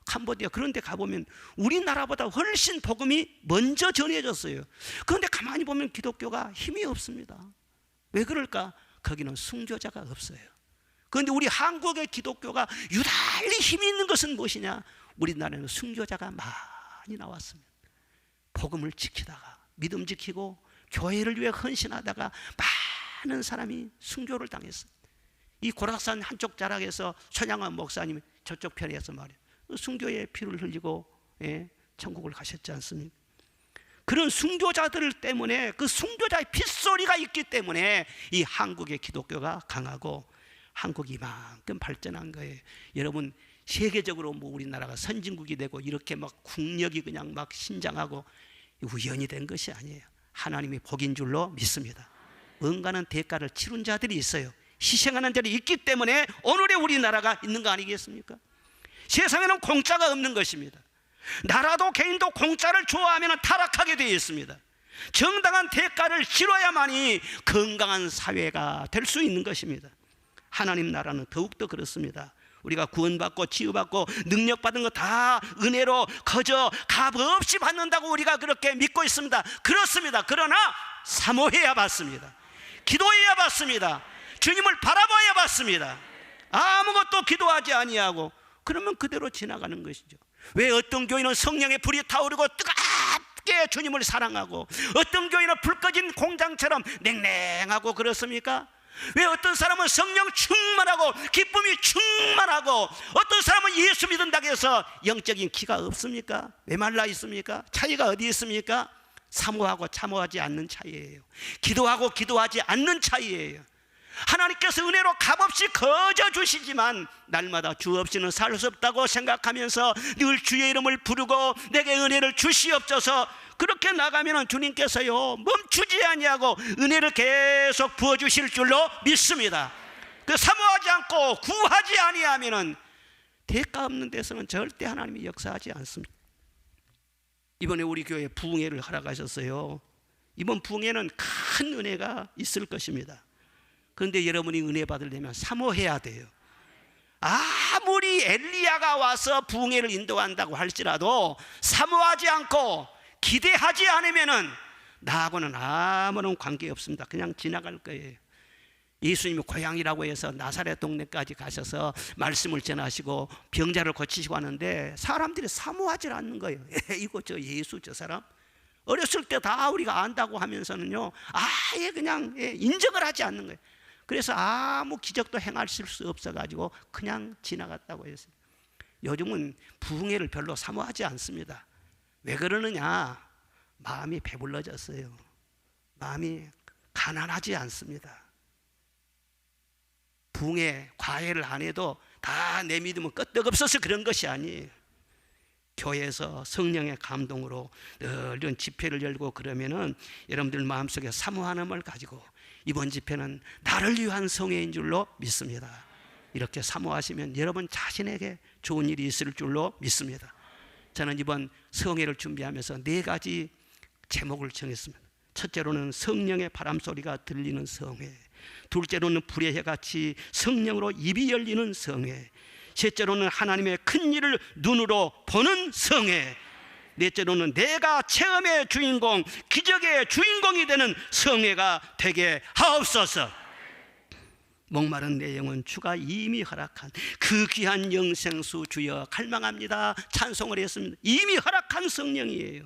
캄보디아 그런 데 가보면 우리나라보다 훨씬 복음이 먼저 전해졌어요. 그런데 가만히 보면 기독교가 힘이 없습니다. 왜 그럴까? 거기는 순교자가 없어요. 그런데 우리 한국의 기독교가 유달리 힘이 있는 것은 무엇이냐? 우리나라에는 순교자가 많이 나왔습니다. 복음을 지키다가, 믿음 지키고 교회를 위해 헌신하다가 많은 사람이 순교를 당했어요. 이 고락산 한쪽 자락에서 손양원 목사님이 저쪽 편에서 말이에요, 순교의 피를 흘리고 천국을 가셨지 않습니까? 그런 순교자들 때문에, 그 순교자의 핏소리가 있기 때문에 이 한국의 기독교가 강하고 한국이 이만큼 발전한 거예요. 여러분, 세계적으로 우리나라가 선진국이 되고 이렇게 막 국력이 그냥 막 신장하고 우연히 된 것이 아니에요. 하나님이 복인 줄로 믿습니다. 뭔가는 대가를 치른 자들이 있어요. 희생하는 자들이 있기 때문에 오늘의 우리나라가 있는 거 아니겠습니까? 세상에는 공짜가 없는 것입니다. 나라도 개인도 공짜를 좋아하면 타락하게 되어 있습니다. 정당한 대가를 치러야만이 건강한 사회가 될 수 있는 것입니다. 하나님 나라는 더욱더 그렇습니다. 우리가 구원받고 치유받고 능력받은 거 다 은혜로 거저 값없이 받는다고 우리가 그렇게 믿고 있습니다. 그렇습니다. 그러나 사모해야 받습니다. 기도해야 받습니다. 주님을 바라봐야 받습니다. 아무것도 기도하지 아니하고 그러면 그대로 지나가는 것이죠. 왜 어떤 교회는 성령의 불이 타오르고 뜨겁게 주님을 사랑하고 어떤 교회는 불 꺼진 공장처럼 냉랭하고 그렇습니까? 왜 어떤 사람은 성령 충만하고 기쁨이 충만하고 어떤 사람은 예수 믿는다고 해서 영적인 기가 없습니까? 왜 말라 있습니까? 차이가 어디 있습니까? 사모하고 참호하지 않는 차이예요. 기도하고 기도하지 않는 차이예요. 하나님께서 은혜로 값없이 거저 주시지만 날마다 주 없이는 살 수 없다고 생각하면서 늘 주의 이름을 부르고 내게 은혜를 주시옵소서, 그렇게 나가면 주님께서요 멈추지 아니하고 은혜를 계속 부어주실 줄로 믿습니다. 그 사모하지 않고 구하지 아니하면 대가 없는 데서는 절대 하나님이 역사하지 않습니다. 이번에 우리 교회 부흥회를 하러 가셨어요. 이번 부흥회는 큰 은혜가 있을 것입니다. 그런데 여러분이 은혜 받으려면 사모해야 돼요. 아무리 엘리야가 와서 부흥회를 인도한다고 할지라도 사모하지 않고 기대하지 않으면은 나하고는 아무런 관계 없습니다. 그냥 지나갈 거예요. 예수님이 고향이라고 해서 나사렛 동네까지 가셔서 말씀을 전하시고 병자를 고치시고 하는데 사람들이 사모하지 않는 거예요. 이거 저 예수 저 사람 어렸을 때 다 우리가 안다고 하면서는요 아예 그냥 인정을 하지 않는 거예요. 그래서 아무 기적도 행하실 수 없어가지고 그냥 지나갔다고 했어요. 요즘은 부흥회를 별로 사모하지 않습니다. 왜 그러느냐? 마음이 배불러졌어요. 마음이 가난하지 않습니다. 부흥회 과외를 안 해도 다 내 믿음은 끄떡없어서 그런 것이 아니에요. 교회에서 성령의 감동으로 늘 이런 집회를 열고 그러면은 여러분들 마음속에 사모하는 을 가지고 이번 집회는 나를 위한 성회인 줄로 믿습니다. 이렇게 사모하시면 여러분 자신에게 좋은 일이 있을 줄로 믿습니다. 저는 이번 성회를 준비하면서 4가지 제목을 정했습니다. 첫째로는 성령의 바람소리가 들리는 성회, 둘째로는 불의 해같이 성령으로 입이 열리는 성회, 셋째로는 하나님의 큰 일을 눈으로 보는 성회, 넷째로는 내가 체험의 주인공, 기적의 주인공이 되는 성회가 되게 하옵소서. 목마른 내 영혼 주가 이미 허락한 그 귀한 영생수 주여 갈망합니다. 찬송을 했습니다. 이미 허락한 성령이에요.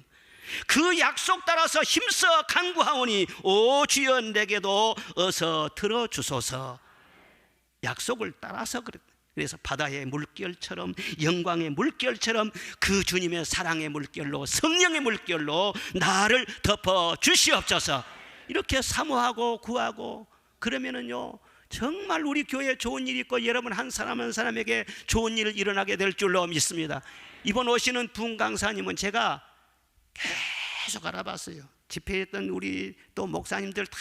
그 약속 따라서 힘써 간구하오니 오 주여 내게도 어서 들어주소서. 약속을 따라서 그래서 바다의 물결처럼 영광의 물결처럼 그 주님의 사랑의 물결로 성령의 물결로 나를 덮어 주시옵소서. 이렇게 사모하고 구하고 그러면은요 정말 우리 교회에 좋은 일이 있고 여러분 한 사람 한 사람에게 좋은 일이 일어나게 될 줄로 믿습니다. 이번 오시는 부흥 강사님은 제가 계속 알아봤어요. 집회했던 우리 또 목사님들 다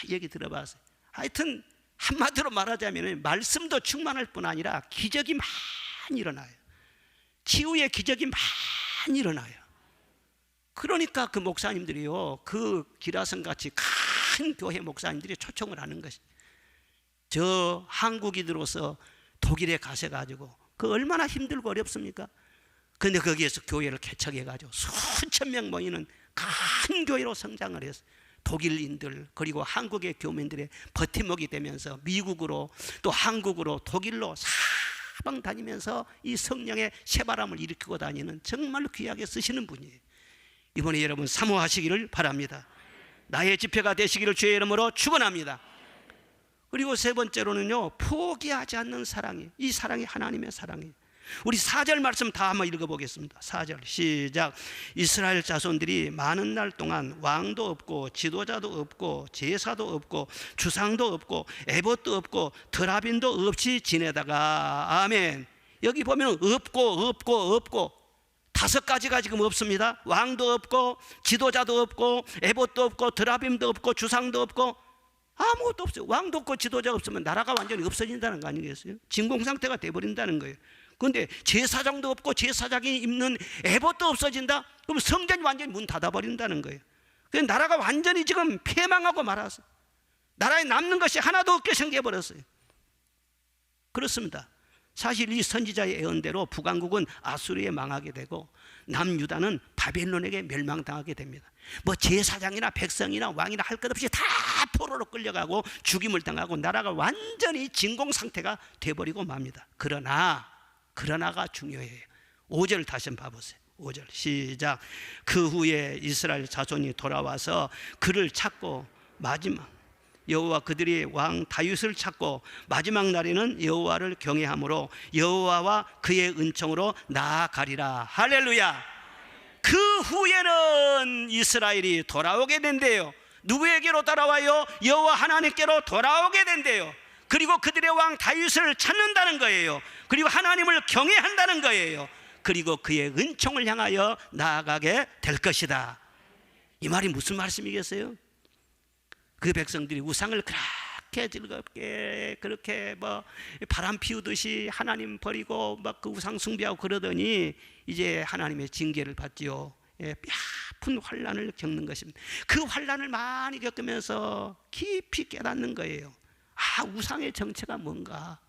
얘기 들어봤어요. 하여튼 한마디로 말하자면 말씀도 충만할 뿐 아니라 기적이 많이 일어나요. 치유의 기적이 많이 일어나요. 그러니까 그 목사님들이요 그 기라성같이 큰 교회 목사님들이 초청을 하는 것이, 저 한국인으로서 독일에 가셔가지고 그 얼마나 힘들고 어렵습니까? 근데 거기에서 교회를 개척해가지고 수천 명 모이는 큰 교회로 성장을 해서 독일인들 그리고 한국의 교민들의 버팀목이 되면서 미국으로 또 한국으로 독일로 사방 다니면서 이 성령의 새바람을 일으키고 다니는 정말로 귀하게 쓰시는 분이에요. 이번에 여러분 사모하시기를 바랍니다. 나의 집회가 되시기를 주의 이름으로 축원합니다. 그리고 세 번째로는요 포기하지 않는 사랑이, 이 사랑이 하나님의 사랑이에요. 우리 4절 말씀 다 한번 읽어보겠습니다. 4절 시작. 이스라엘 자손들이 많은 날 동안 왕도 없고 지도자도 없고 제사도 없고 주상도 없고 에봇도 없고 드라빈도 없이 지내다가, 아멘. 여기 보면 없고 5가지가 지금 없습니다. 왕도 없고 지도자도 없고 에봇도 없고 드라빔도 없고 주상도 없고 아무것도 없어요. 왕도 없고 지도자가 없으면 나라가 완전히 없어진다는 거 아니겠어요? 진공상태가 돼버린다는 거예요. 그런데 제사장도 없고 제사장이 입는 에봇도 없어진다? 그럼 성전이 완전히 문 닫아버린다는 거예요. 그래서 나라가 완전히 지금 폐망하고 말았어. 나라에 남는 것이 하나도 없게 생겨버렸어요. 그렇습니다. 사실 이 선지자의 예언대로 북왕국은 아수르에 망하게 되고 남유다는 바벨론에게 멸망당하게 됩니다. 뭐 제사장이나 백성이나 왕이나 할 것 없이 다 포로로 끌려가고 죽임을 당하고 나라가 완전히 진공상태가 돼버리고 맙니다. 그러나가 중요해요. 5절 다시 한번 봐보세요. 5절 시작. 그 후에 이스라엘 자손이 돌아와서 그를 찾고 마지막 여호와 그들이 왕 다윗을 찾고 마지막 날에는 여호와를 경외함으로 여호와와 그의 은총으로 나아가리라. 할렐루야. 그 후에는 이스라엘이 돌아오게 된대요. 누구에게로 돌아와요? 여호와 하나님께로 돌아오게 된대요. 그리고 그들의 왕 다윗을 찾는다는 거예요. 그리고 하나님을 경외한다는 거예요. 그리고 그의 은총을 향하여 나아가게 될 것이다. 이 말이 무슨 말씀이겠어요? 그 백성들이 우상을 그렇게 즐겁게 그렇게 뭐 바람 피우듯이 하나님 버리고 막 그 우상 숭배하고 그러더니 이제 하나님의 징계를 받지요. 뼈아픈 환난을 겪는 것입니다. 그 환난을 많이 겪으면서 깊이 깨닫는 거예요. 아, 우상의 정체가 뭔가,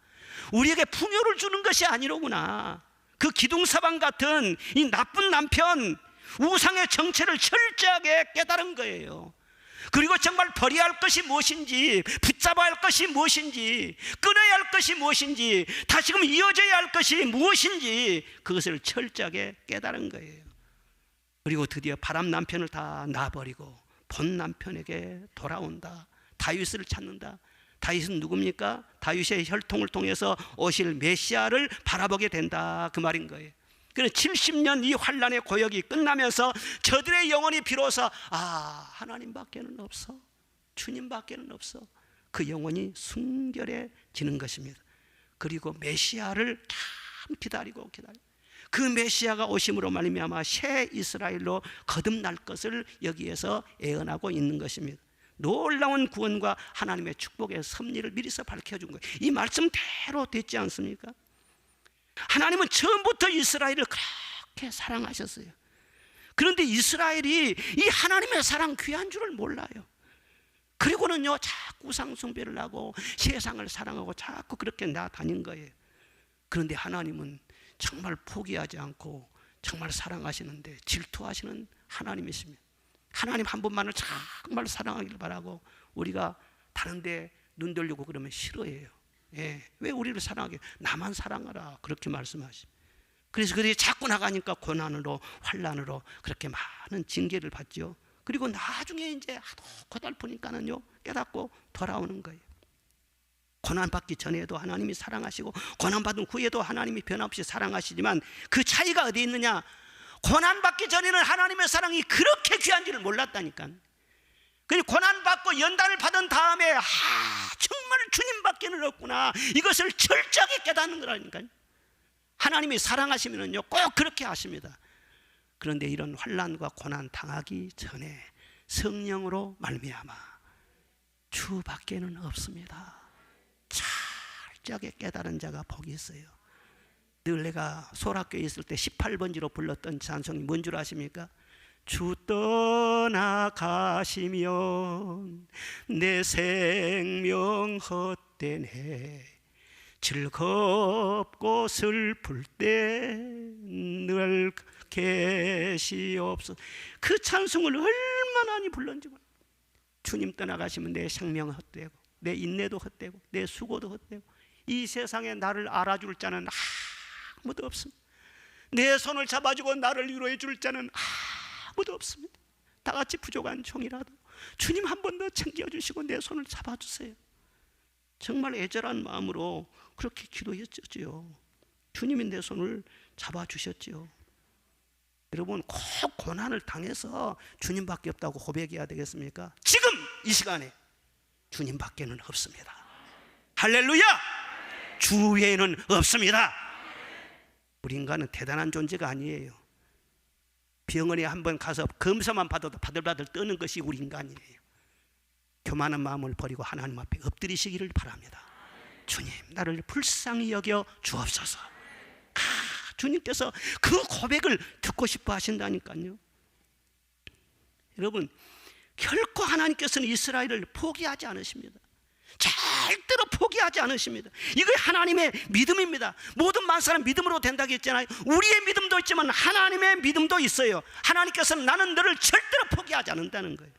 우리에게 풍요를 주는 것이 아니로구나. 그 기둥사방 같은 이 나쁜 남편 우상의 정체를 철저하게 깨달은 거예요. 그리고 정말 버려야 할 것이 무엇인지, 붙잡아야 할 것이 무엇인지, 끊어야 할 것이 무엇인지, 다시금 이어져야 할 것이 무엇인지 그것을 철저하게 깨달은 거예요. 그리고 드디어 바람 남편을 다 놔버리고 본 남편에게 돌아온다. 다윗을 찾는다. 다윗은 누굽니까? 다윗의 혈통을 통해서 오실 메시아를 바라보게 된다, 그 말인 거예요. 그래서 70년 이 환란의 고역이 끝나면서 저들의 영혼이 비로소 하나님밖에는 없어, 주님밖에는 없어, 그 영혼이 순결해지는 것입니다. 그리고 메시아를 참 기다리고 그 메시아가 오심으로 말미암아 새 이스라엘로 거듭날 것을 여기에서 예언하고 있는 것입니다. 놀라운 구원과 하나님의 축복의 섭리를 미리서 밝혀준 거예요. 이 말씀대로 됐지 않습니까? 하나님은 처음부터 이스라엘을 그렇게 사랑하셨어요. 그런데 이스라엘이 이 하나님의 사랑 귀한 줄을 몰라요. 그리고는요 자꾸 우상숭배를 하고 세상을 사랑하고 자꾸 그렇게 나다닌 거예요. 그런데 하나님은 정말 포기하지 않고 정말 사랑하시는데 질투하시는 하나님이십니다. 하나님 한 분만을 정말 사랑하기를 바라고 우리가 다른 데 눈 돌리고 그러면 싫어해요. 예, 왜 우리를 사랑하게? 나만 사랑하라 그렇게 말씀하십니다. 그래서 그들이 자꾸 나가니까 고난으로 환난으로 그렇게 많은 징계를 받죠. 그리고 나중에 이제 하도 고달프니까는요 깨닫고 돌아오는 거예요. 고난받기 전에도 하나님이 사랑하시고 고난받은 후에도 하나님이 변함없이 사랑하시지만 그 차이가 어디 있느냐? 고난받기 전에는 하나님의 사랑이 그렇게 귀한지를 몰랐다니까. 고난받고 연단을 받은 다음에 정말 주님밖에는 없구나, 이것을 철저하게 깨닫는 거라니까요. 하나님이 사랑하시면은요 꼭 그렇게 하십니다. 그런데 이런 환난과 고난 당하기 전에 성령으로 말미암아 주밖에는 없습니다. 철저하게 깨달은 자가 복이 있어요. 늘 내가 소락교에 있을 때 18번지로 불렀던 찬송이 뭔 줄 아십니까? 주 떠나가시면 내 생명 헛되네, 즐겁고 슬플 때 늘 계시옵소서. 그 찬송을 얼마나 많이 불렀는지 몰라요. 주님 떠나가시면 내 생명 헛되고 내 인내도 헛되고 내 수고도 헛되고 이 세상에 나를 알아줄 자는 아무도 없습니다. 내 손을 잡아주고 나를 위로해 줄 자는 아무도 없습니다. 다 같이 부족한 종이라도 주님 한 번 더 챙겨주시고 내 손을 잡아주세요. 정말 애절한 마음으로 그렇게 기도했죠. 주님이 내 손을 잡아주셨죠. 여러분, 꼭 고난을 당해서 주님밖에 없다고 고백해야 되겠습니까? 지금 이 시간에 주님밖에는 없습니다. 할렐루야! 주 외에는 없습니다. 우리 인간은 대단한 존재가 아니에요. 병원에 한번 가서 검사만 받아도 바들바들 떠는 것이 우리 인간이에요. 교만한 마음을 버리고 하나님 앞에 엎드리시기를 바랍니다. 주님, 나를 불쌍히 여겨 주옵소서. 주님께서 그 고백을 듣고 싶어 하신다니까요. 여러분, 결코 하나님께서는 이스라엘을 포기하지 않으십니다. 절대로 포기하지 않으십니다. 이거 하나님의 믿음입니다. 모든 만사는 믿음으로 된다고 했잖아요. 우리의 믿음도 있지만 하나님의 믿음도 있어요. 하나님께서는 나는 너를 절대로 포기하지 않는다는 거예요.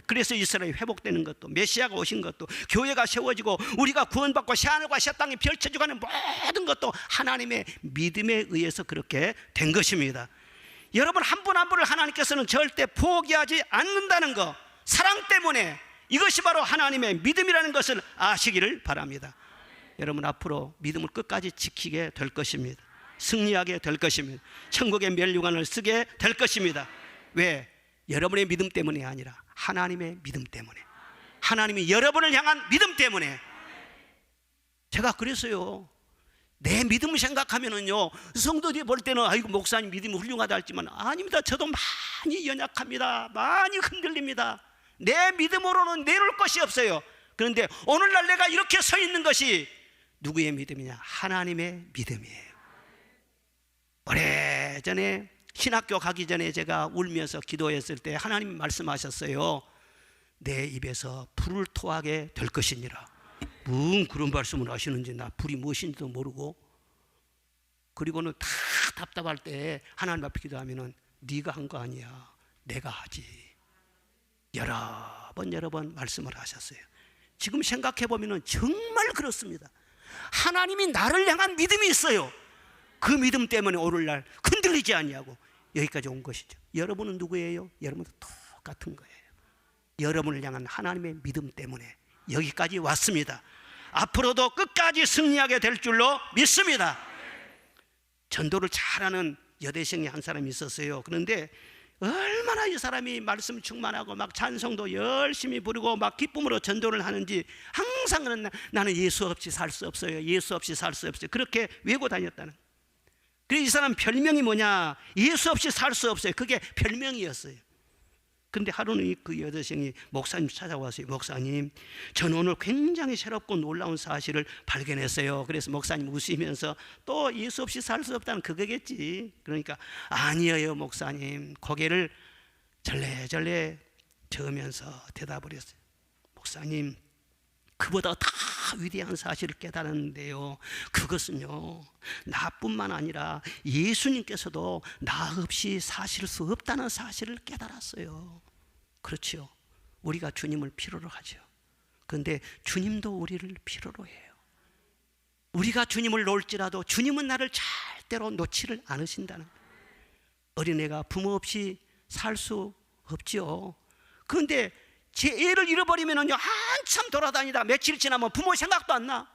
그래서 이스라엘이 회복되는 것도, 메시아가 오신 것도, 교회가 세워지고 우리가 구원받고 새하늘과 새 땅이 펼쳐지고 하는 모든 것도 하나님의 믿음에 의해서 그렇게 된 것입니다. 여러분, 한 분 한 분을 하나님께서는 절대 포기하지 않는다는 것, 사랑 때문에, 이것이 바로 하나님의 믿음이라는 것을 아시기를 바랍니다. 여러분, 앞으로 믿음을 끝까지 지키게 될 것입니다. 승리하게 될 것입니다. 천국의 멸류관을 쓰게 될 것입니다. 왜? 여러분의 믿음 때문이 아니라 하나님의 믿음 때문에, 하나님이 여러분을 향한 믿음 때문에. 제가 그래서요, 내 믿음을 생각하면은요, 성도들이 볼 때는 아이고 목사님 믿음이 훌륭하다 할지만 아닙니다. 저도 많이 연약합니다. 많이 흔들립니다. 내 믿음으로는 내놓을 것이 없어요. 그런데 오늘날 내가 이렇게 서 있는 것이 누구의 믿음이냐? 하나님의 믿음이에요. 오래전에 신학교 가기 전에 제가 울면서 기도했을 때 하나님이 말씀하셨어요. 내 입에서 불을 토하게 될 것이니라. 뭔 그런 말씀을 하시는지 나 불이 무엇인지도 모르고, 그리고는 다 답답할 때 하나님 앞에 기도하면은 네가 한 거 아니야, 내가 하지. 여러 번 말씀을 하셨어요. 지금 생각해 보면은 정말 그렇습니다. 하나님이 나를 향한 믿음이 있어요. 그 믿음 때문에 오늘날 흔들리지 않냐고 여기까지 온 것이죠. 여러분은 누구예요? 여러분도 똑같은 거예요. 여러분을 향한 하나님의 믿음 때문에 여기까지 왔습니다. 앞으로도 끝까지 승리하게 될 줄로 믿습니다. 전도를 잘하는 여대생이 한 사람이 있었어요. 그런데 얼마나 이 사람이 말씀 충만하고 막 찬송도 열심히 부르고 막 기쁨으로 전도를 하는지 항상 나는 예수 없이 살 수 없어요. 예수 없이 살 수 없어요. 그렇게 외고 다녔다는. 그래서 이 사람 별명이 뭐냐? 예수 없이 살 수 없어요. 그게 별명이었어요. 근데 하루는 그 여대생이 목사님 찾아와서요. 목사님, 저는 오늘 굉장히 새롭고 놀라운 사실을 발견했어요. 그래서 목사님 웃으면서 또 예수 없이 살 수 없다는 그거겠지. 그러니까 아니에요 목사님. 고개를 절레절레 저으면서 대답을 했어요. 목사님, 그보다 더 위대한 사실을 깨달았는데요, 그것은요, 나뿐만 아니라 예수님께서도 나 없이 사실 수 없다는 사실을 깨달았어요. 그렇죠. 우리가 주님을 필요로 하죠. 그런데 주님도 우리를 필요로 해요. 우리가 주님을 놓을지라도 주님은 나를 절대로 놓지를 않으신다는 거예요. 어린애가 부모 없이 살 수 없죠. 그런데 제 애를 잃어버리면요, 한참 돌아다니다 며칠 지나면 부모 생각도 안 나.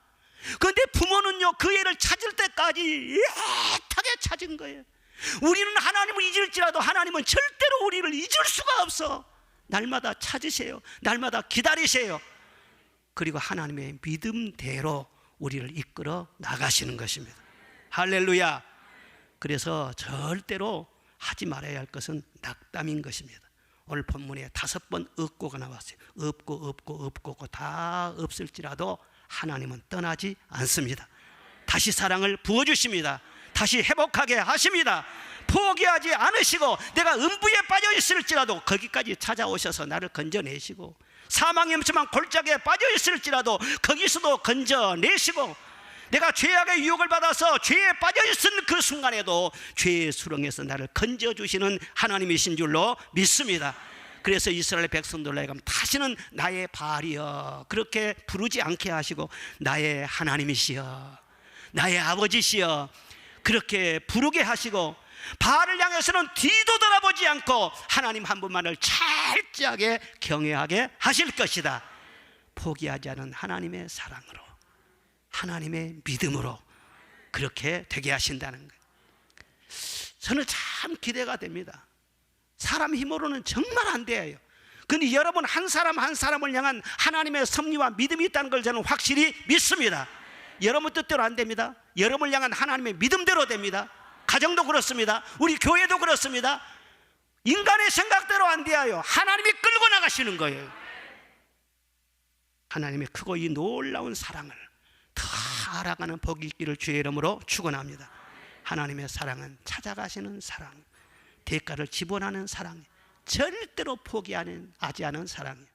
그런데 부모는요, 그 애를 찾을 때까지 애타게 찾은 거예요. 우리는 하나님을 잊을지라도 하나님은 절대로 우리를 잊을 수가 없어. 날마다 찾으세요. 날마다 기다리세요. 그리고 하나님의 믿음대로 우리를 이끌어 나가시는 것입니다. 할렐루야. 그래서 절대로 하지 말아야 할 것은 낙담인 것입니다. 오늘 본문에 5번 없고가 나왔어요. 없고 다 없을지라도 하나님은 떠나지 않습니다. 다시 사랑을 부어주십니다. 다시 회복하게 하십니다. 포기하지 않으시고 내가 음부에 빠져 있을지라도 거기까지 찾아오셔서 나를 건져내시고, 사망의 음침한 골짜기에 빠져 있을지라도 거기서도 건져내시고, 내가 죄악의 유혹을 받아서 죄에 빠져 있은 그 순간에도 죄의 수렁에서 나를 건져주시는 하나님이신 줄로 믿습니다. 그래서 이스라엘 백성들 나에게 다시는 나의 바알이여 그렇게 부르지 않게 하시고 나의 하나님이시여, 나의 아버지시여 그렇게 부르게 하시고, 바알을 향해서는 뒤도 돌아보지 않고 하나님 한 분만을 철저하게 경외하게 하실 것이다. 포기하지 않은 하나님의 사랑으로, 하나님의 믿음으로 그렇게 되게 하신다는 거예요. 저는 참 기대가 됩니다. 사람 힘으로는 정말 안 돼요. 그런데 여러분 한 사람 한 사람을 향한 하나님의 섭리와 믿음이 있다는 걸 저는 확실히 믿습니다. 여러분 뜻대로 안 됩니다. 여러분을 향한 하나님의 믿음대로 됩니다. 가정도 그렇습니다. 우리 교회도 그렇습니다. 인간의 생각대로 안 돼요. 하나님이 끌고 나가시는 거예요. 하나님의 크고 이 놀라운 사랑을 더 알아가는 복이 있기를 주의 이름으로 축원합니다. 하나님의 사랑은 찾아가시는 사랑, 대가를 지불하는 사랑, 절대로 포기하지 않은 사랑이에요.